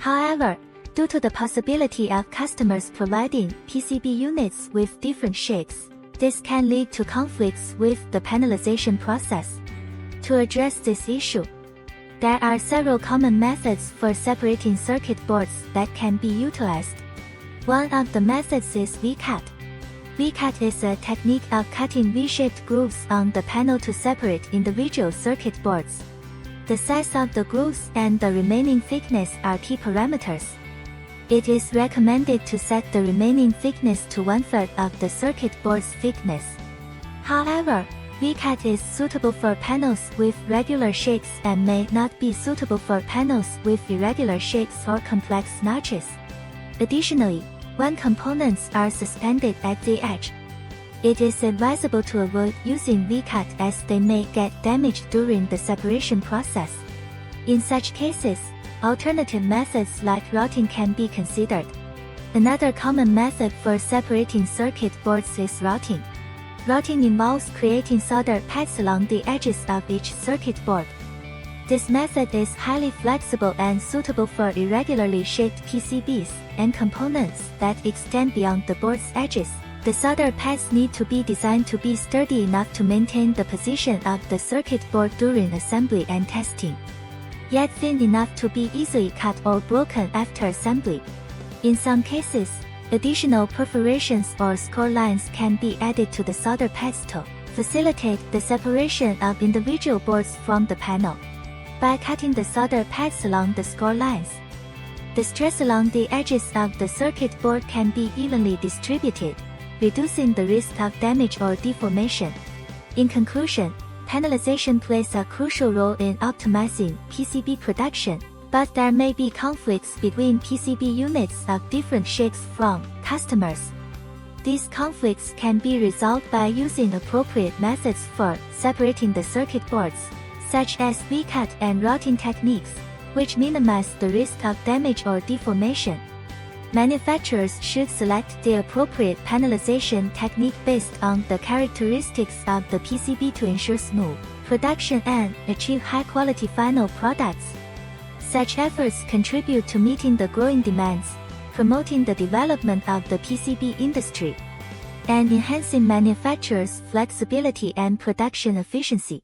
However, due to the possibility of customers providing PCB units with different shapes, this can lead to conflicts with the panelization process. To address this issue, there are several common methods for separating circuit boards that can be utilized. One of the methods is V-cut. V-cut is a technique of cutting V-shaped grooves on the panel to separate individual circuit boards. The size of the grooves and the remaining thickness are key parameters. It is recommended to set the remaining thickness to 1/3 of the circuit board's thickness. However, V-cut is suitable for panels with regular shapes and may not be suitable for panels with irregular shapes or complex notches. Additionally, when components are suspended at the edge, it is advisable to avoid using V-cut as they may get damaged during the separation process. In such cases, alternative methods like routing can be considered. Another common method for separating circuit boards is routing. Routing involves creating solder pads along the edges of each circuit board. This method is highly flexible and suitable for irregularly shaped PCBs and components that extend beyond the board's edges. The solder pads need to be designed to be sturdy enough to maintain the position of the circuit board during assembly and testing, yet thin enough to be easily cut or broken after assembly. In some cases, additional perforations or score lines can be added to the solder pads to facilitate the separation of individual boards from the panel. By cutting the solder pads along the score lines, the stress along the edges of the circuit board can be evenly distributed, reducing the risk of damage or deformation. In conclusion, panelization plays a crucial role in optimizing PCB production, but there may be conflicts between PCB units of different shapes from customers. These conflicts can be resolved by using appropriate methods for separating the circuit boards, such as V-cut and routing techniques, which minimize the risk of damage or deformation. Manufacturers should select the appropriate panelization technique based on the characteristics of the PCB to ensure smooth production and achieve high-quality final products. Such efforts contribute to meeting the growing demands, promoting the development of the PCB industry, and enhancing manufacturers' flexibility and production efficiency.